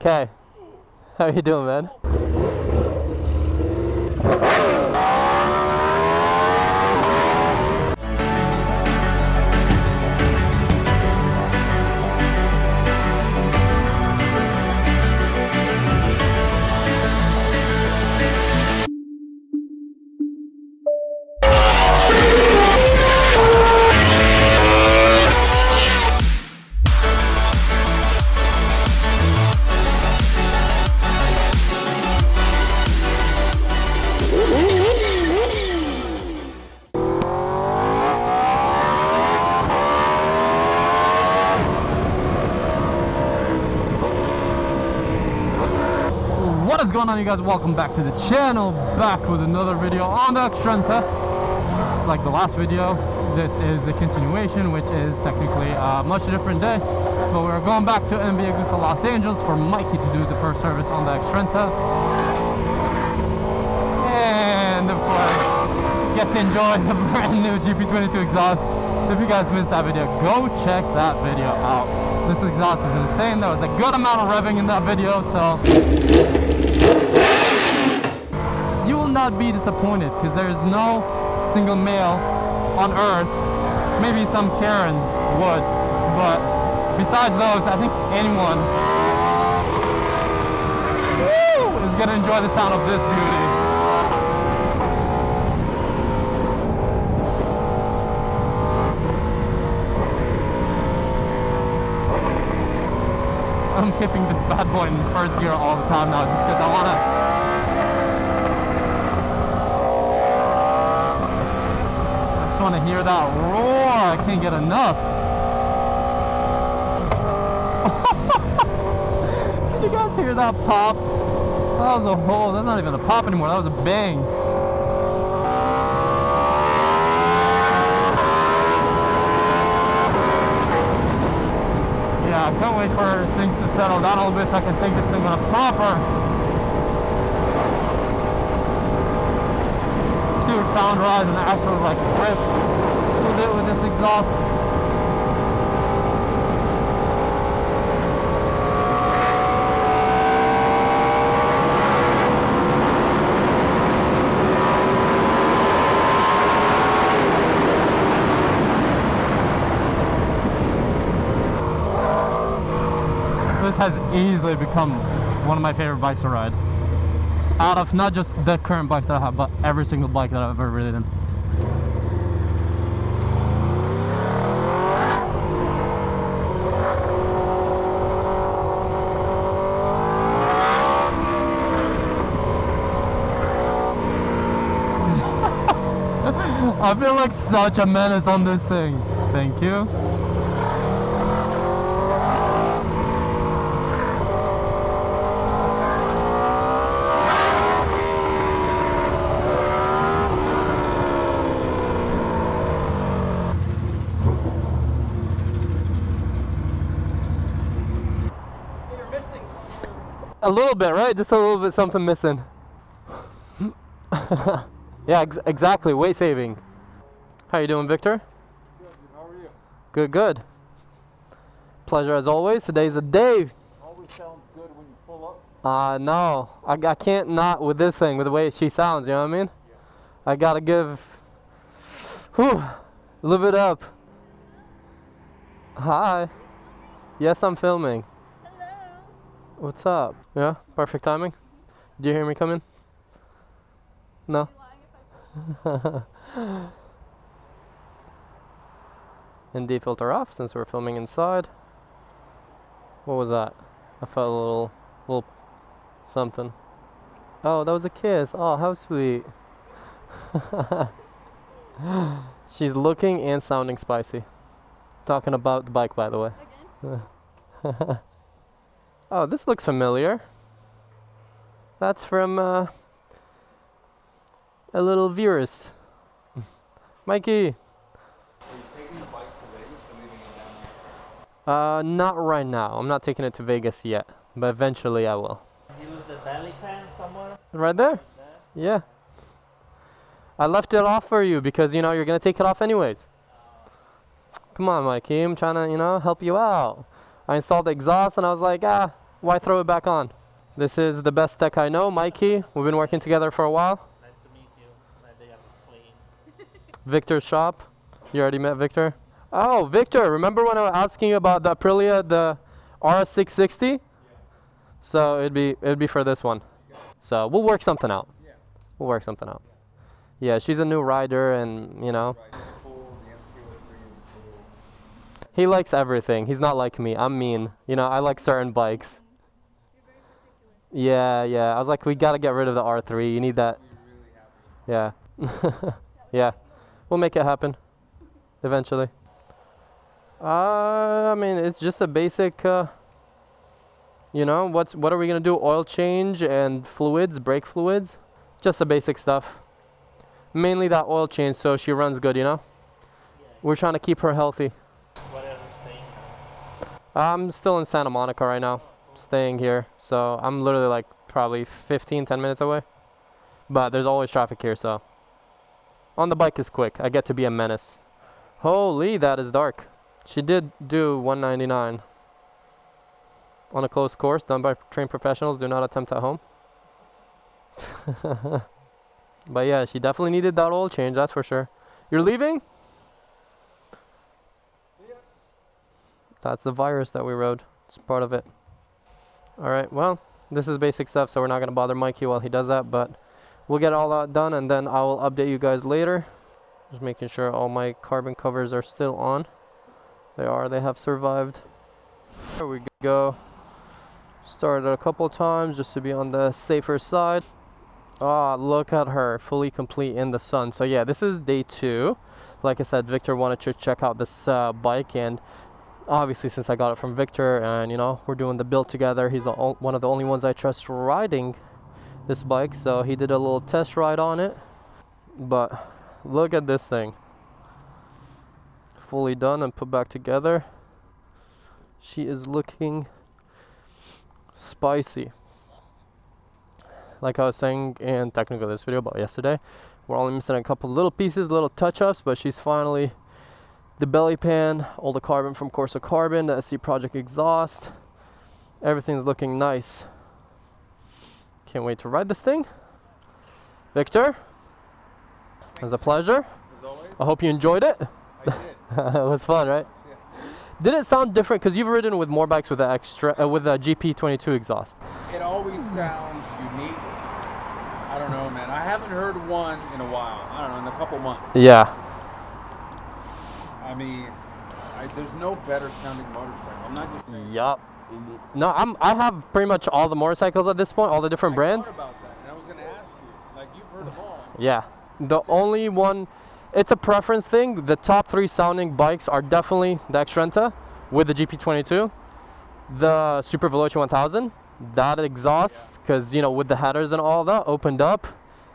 Okay. How you doing, man? What is going on, you guys? Welcome back to the channel, back with another video on the XTrenta. It's like the last video. This is a continuation, which is technically a much different day, but we're going back to Menace, Los Angeles for Mikey to do the first service on the XTrenta, and of course get to enjoy the brand new GP22 exhaust. If you guys missed that video, go check that video out. This exhaust is insane. There was a good amount of revving in that video, so you will not be disappointed, because there is no single male on earth. Maybe some Karens would, but besides those, I think anyone is gonna enjoy the sound of this beauty. I'm keeping this bad boy in first gear all the time now, just because I just want to hear that roar. I can't get enough. Did you guys hear that pop? That was a hole. That's not even a pop anymore. That was a bang. Yeah, I can't wait for things to settle down a little bit so I can take this thing on a proper pure sound ride and actually like rip with this exhaust. This has easily become one of my favorite bikes to ride. Out of not just the current bikes that I have, but every single bike that I've ever ridden. I feel like such a menace on this thing. Thank you. A little bit, right? Just a little bit something missing. Yeah, exactly. Weight saving. How you doing, Victor? Good. How are you? Good, good. Pleasure as always. Today's the day. Always sounds good when you pull up. No. I can't not with this thing, with the way she sounds, you know what I mean? Yeah. I gotta give... live it up. Hi. Yes, I'm filming. What's up? Yeah, perfect timing. Did you hear me come in? No? And defilter off since we're filming inside. What was that? I felt a little something. Oh, that was a kiss. Oh, how sweet. She's looking and sounding spicy. Talking about the bike, by the way. Again? Oh, this looks familiar. That's from a little virus. Mikey. Are you taking the bike to Vegas or leaving it down here? Not right now. I'm not taking it to Vegas yet, but eventually I will. You lose the belly pan somewhere? Right there? Yeah. I left it off for you because, you know, you're going to take it off anyways. Come on, Mikey. I'm trying to, you know, help you out. I installed the exhaust and I was like, why throw it back on? This is the best tech I know, Mikey. We've been working together for a while. Nice to meet you. Glad they got it clean. Victor's shop. You already met Victor? Oh, Victor, remember when I was asking you about the Aprilia, the RS660? So it'd be for this one. So we'll work something out. We'll work something out. Yeah, she's a new rider, and you know. He likes everything. He's not like me. I'm mean. You know, I like certain bikes. Yeah, yeah. I was like, we gotta get rid of the R3. You need that. Yeah. Yeah. We'll make it happen. Eventually. I mean, it's just a basic, you know, what are we gonna do? Oil change and fluids, brake fluids. Just the basic stuff. Mainly that oil change so she runs good, you know? We're trying to keep her healthy. What else is staying? I'm still in Santa Monica right now, staying here. So I'm literally like probably 10 minutes away. But there's always traffic here, so. On the bike is quick. I get to be a menace. Holy, that is dark. She did do 199. On a closed course done by trained professionals. Do not attempt at home. But yeah, she definitely needed that oil change, that's for sure. You're leaving? That's the virus that we rode. It's part of it. Alright, well, this is basic stuff, so we're not going to bother Mikey while he does that, but we'll get all that done, and then I will update you guys later. Just making sure all my carbon covers are still on. They are. They have survived. There we go. Started a couple times just to be on the safer side. Ah, look at her, fully complete in the sun. So yeah, this is day 2. Like I said, Victor wanted to check out this bike, and obviously since I got it from Victor, and you know, we're doing the build together. He's one of the only ones I trust riding this bike, so he did a little test ride on it. But look at this thing, fully done and put back together. She is looking spicy. Like I was saying in technically this video about yesterday, we're only missing a couple little pieces, little touch-ups, but she's finally the belly pan, all the carbon from Corsa Carbon, the SC Project exhaust, everything's looking nice. Can't wait to ride this thing. Victor, it was a pleasure. As always. I hope you enjoyed it. I did. It was fun, right? Yeah. Did it sound different? Because you've ridden with more bikes with the with the GP22 exhaust. It always sounds unique. I don't know, man. I haven't heard one in a while. I don't know, in a couple months. Yeah. I mean, there's no better sounding motorcycle. I'm not just saying. Yup. No, I have pretty much all the motorcycles at this point, all the different brands. I thought about that, and I was going to ask you. Like, you've heard them all. Yeah. The only one, it's a preference thing. The top 3 sounding bikes are definitely the XTrenta with the GP22, the Super Veloce 1000. That exhaust, because you know, with the headers and all that opened up,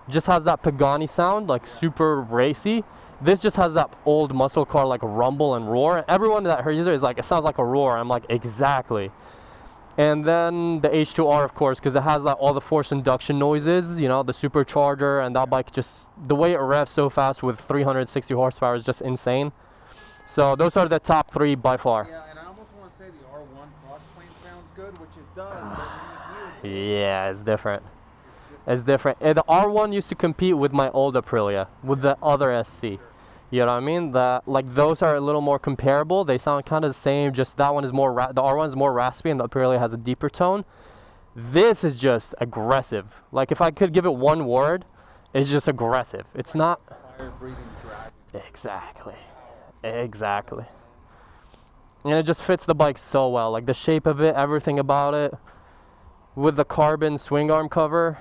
just has that Pagani sound, like super racy. This just has that old muscle car like rumble and roar. Everyone that hears it is like, it sounds like a roar. I'm like, exactly. And then the H2R, of course, because it has like all the forced induction noises, you know, the supercharger, and that bike just, the way it revs so fast with 360 horsepower is just insane. So those are the top 3 by far. Yeah, and I almost want to say the R1 crossplane sounds good, which it does. Yeah, it's different. It's different. The R1 used to compete with my old Aprilia, with the other SC. You know what I mean? Like those are a little more comparable. They sound kind of the same. Just that one is more the R1 is more raspy, and the Aprilia has a deeper tone. This is just aggressive. Like if I could give it one word, it's just aggressive. It's not. Fire-breathing dragon. Exactly. Exactly. And it just fits the bike so well. Like the shape of it, everything about it. With the carbon swing arm cover,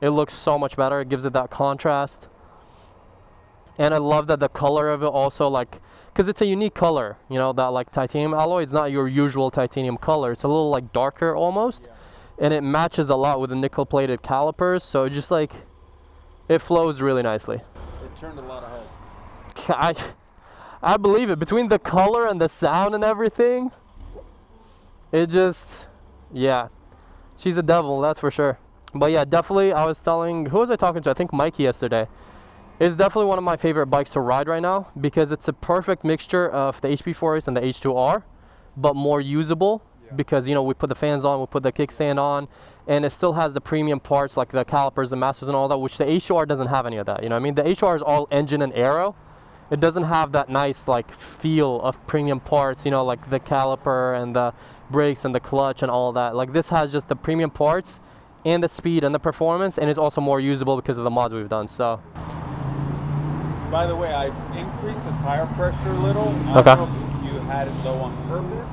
it looks so much better. It gives it that contrast. And I love that the color of it also, like, because it's a unique color, you know, that like titanium alloy. It's not your usual titanium color. It's a little like darker almost. Yeah. And it matches a lot with the nickel plated calipers. So it just like, it flows really nicely. It turned a lot of heads. I believe it. Between the color and the sound and everything, it just, yeah. She's a devil, that's for sure. But yeah, definitely, I was telling, who was I talking to? I think Mikey yesterday. It's definitely one of my favorite bikes to ride right now because it's a perfect mixture of the HP4S and the H2R, but more usable, because, you know, we put the fans on, we put the kickstand on, and it still has the premium parts like the calipers, the masters and all that, which the HOR doesn't have any of that, you know what I mean? The HOR is all engine and aero. It doesn't have that nice like feel of premium parts, you know, like the caliper and the brakes and the clutch and all that. Like this has just the premium parts and the speed and the performance, and it's also more usable because of the mods we've done. So by the way, I increased the tire pressure a little. I Okay. don't know if you had it low on purpose.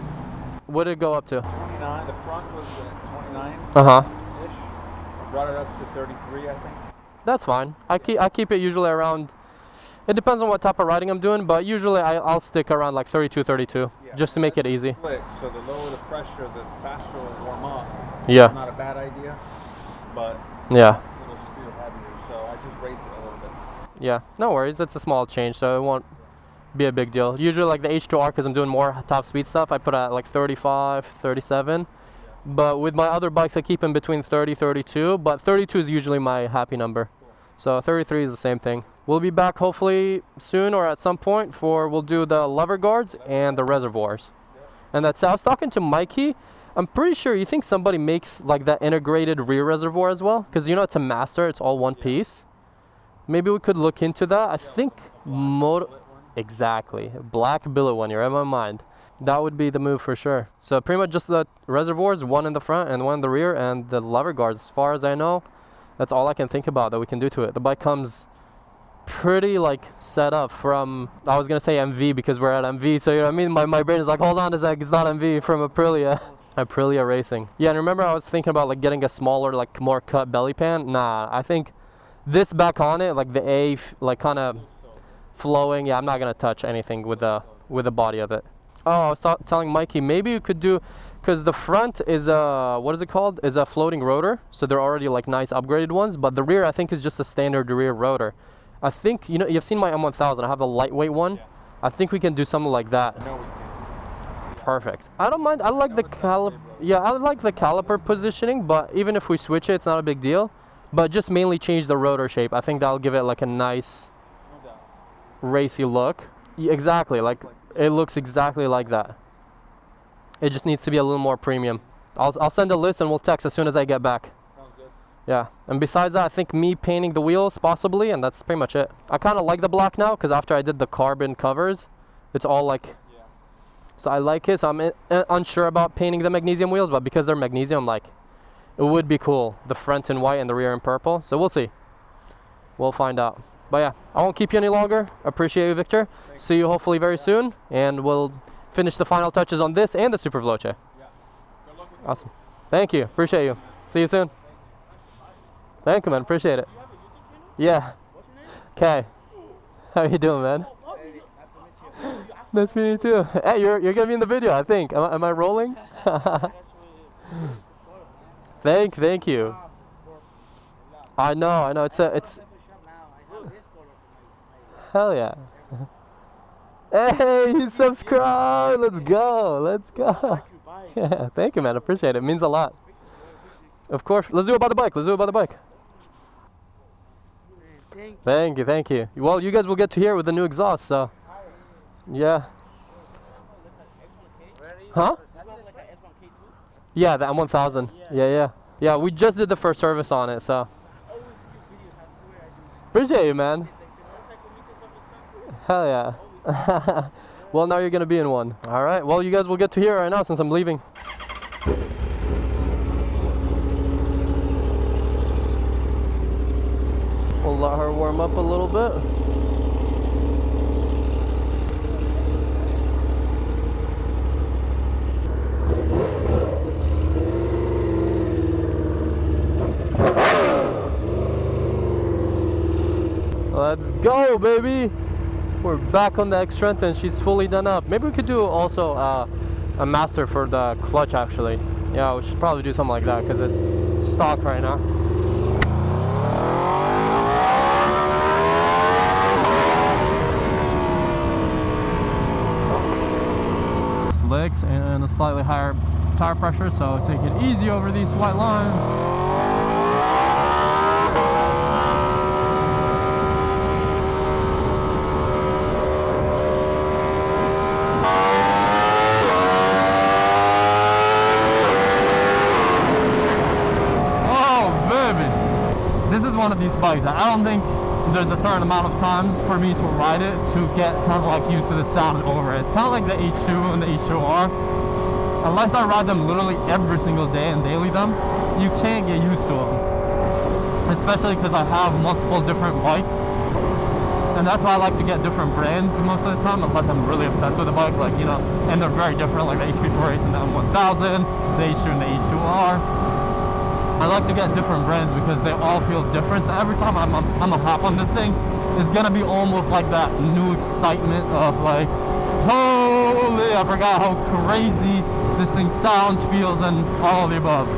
what did it go up to? 29. The front was at 29 Uh-huh. ish. I brought it up to 33, I think. That's fine. I keep it usually around, it depends on what type of riding I'm doing, but usually I'll stick around like 32, 32, Yeah, just to make it easy. Slick, so the lower the pressure, the faster it'll warm up. Yeah. Not a bad idea, but Yeah. it'll steer heavier, so I just raised it a little bit. Yeah, no worries. It's a small change, so it won't be a big deal. Usually like the H2R, because I'm doing more top speed stuff, I put at like 35, 37. But with my other bikes, I keep in between 30, 32. But 32 is usually my happy number. So 33 is the same thing. We'll be back hopefully soon or at some point we'll do the lever guards and the reservoirs. And that's, I was talking to Mikey. I'm pretty sure you think somebody makes like that integrated rear reservoir as well? Because you know it's a master, it's all one piece. Maybe we could look into that. I think exactly, black billet one, you're in my mind. That would be the move for sure. So pretty much just the reservoirs, one in the front and one in the rear, and the lever guards. As far as I know, that's all I can think about that we can do to it. The bike comes pretty like set up from, I was gonna say MV because we're at MV, so you know what I mean? My brain is like, hold on a sec, it's not MV, from Aprilia. Aprilia Racing. Yeah, and remember I was thinking about like getting a smaller, like more cut belly pan? Nah, I think this back on it, like the A, like kind of flowing. Yeah, I'm not gonna touch anything with the body of it. Oh, I was telling Mikey, maybe you could do, because the front is what is it called? Is a floating rotor. So they're already like nice upgraded ones, but the rear I think is just a standard rear rotor. I think, you know, you've seen my M1000. I have a lightweight one. Yeah. I think we can do something like that. No, we can. Perfect. I don't mind. I like the caliper. Yeah, I like the caliper positioning, but even if we switch it, it's not a big deal. But just mainly change the rotor shape. I think that'll give it like a nice racy look. Yeah, exactly. Like it looks exactly like that. It just needs to be a little more premium. I'll send a list and we'll text as soon as I get back. Sounds good. Yeah, and besides that, I think me painting the wheels possibly, and that's pretty much it. I kind of like the black now because after I did the carbon covers, it's all like, Yeah. so I like it. So I'm unsure about painting the magnesium wheels, but because they're magnesium, like, it would be cool. The front in white and the rear in purple. So we'll see. We'll find out. But yeah, I won't keep you any longer. Appreciate you, Victor. Thanks. See you hopefully very soon, and we'll finish the final touches on this and the Super Veloce. Yeah. Good luck with Awesome. Thank you. Appreciate you. See you soon. Thank you, man. Appreciate it. Yeah. Okay. How you doing, man? Nice meeting you too. Hey, you're gonna be in the video, I think. Am I rolling? Thank you. I know. It's. Hell yeah. Hey, you subscribe. Let's go. Yeah, thank you, man. Appreciate it. It means a lot. Of course. Let's do it by the bike. Thank you. Well, you guys will get to hear it with the new exhaust, so. Yeah. Huh? Yeah, the M1000. Yeah, we just did the first service on it, so. Appreciate you, man. Hell yeah. Well, now you're gonna be in one. All right. Well, you guys will get to hear it right now since I'm leaving. We'll let her warm up a little bit. Let's go, baby. We're back on the XTrenta and she's fully done up. Maybe we could do also a master for the clutch actually. Yeah, we should probably do something like that because it's stock right now. Slicks and a slightly higher tire pressure, so take it easy over these white lines. this is one of these bikes. I don't think there's a certain amount of times for me to ride it to get kind of like used to the sound over it. It's kind of like the H2 and the H2R. Unless I ride them literally every single day and daily them, you can't get used to them. Especially because I have multiple different bikes. And that's why I like to get different brands most of the time, unless I'm really obsessed with a bike, like, you know, and they're very different, like the HP4 Ace and the M1000, the H2 and the H2R. I like to get different brands because they all feel different. So every time I'm a hop on this thing, it's gonna be almost like that new excitement of like, holy, I forgot how crazy this thing sounds, feels, and all of the above.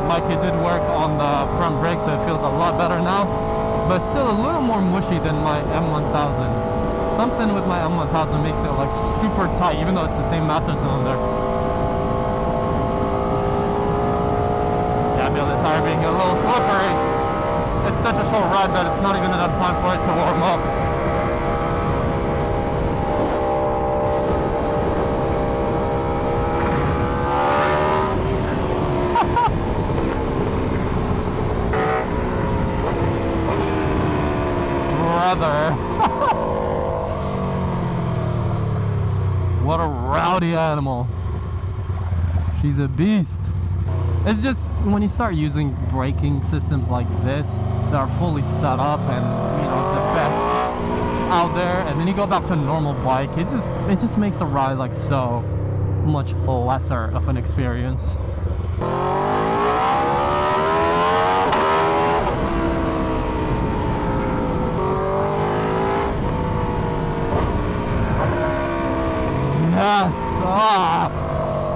Like it did work on the front brake, so it feels a lot better now, but still a little more mushy than my M1000. Something with my M1000 makes it like super tight, even though it's the same master cylinder. Yeah, I feel the tire being a little slippery. It's such a short ride that it's not even enough time for it to warm up. What a rowdy animal. She's a beast. It's just when you start using braking systems like this that are fully set up and, you know, the best out there, and then you go back to a normal bike, it just makes the ride like so much lesser of an experience. Yes!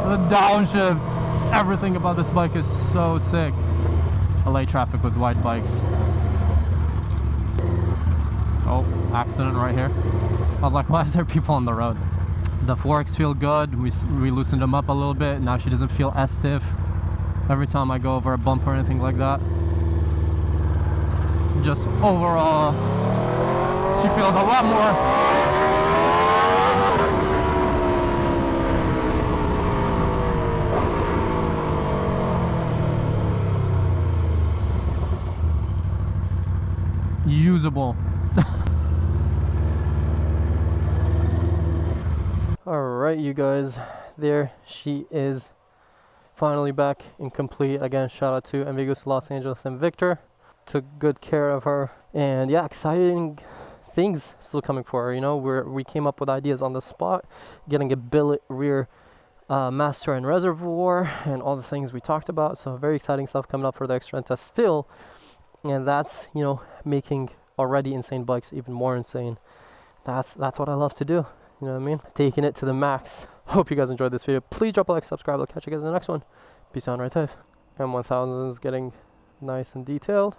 The downshift! Everything about this bike is so sick. LA traffic with white bikes. Oh, accident right here. I was like, why is there people on the road? The forks feel good. We loosened them up a little bit. Now she doesn't feel as stiff every time I go over a bump or anything like that. Just overall, she feels a lot more usable. Alright, you guys, there she is, finally back and complete. Again, shout out to Amigos Los Angeles and Victor. Took good care of her, and yeah, exciting things still coming for her. You know, we came up with ideas on the spot, getting a billet rear master and reservoir and all the things we talked about. So very exciting stuff coming up for the XTrenta still, and that's, you know, making already insane bikes even more insane. That's what I love to do, you know what I mean? Taking it to the max. Hope you guys enjoyed this video. Please drop a like, subscribe. I'll catch you guys in the next one. Peace out and ride safe. M1000 is getting nice and detailed.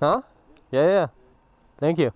Huh? Yeah. Thank you.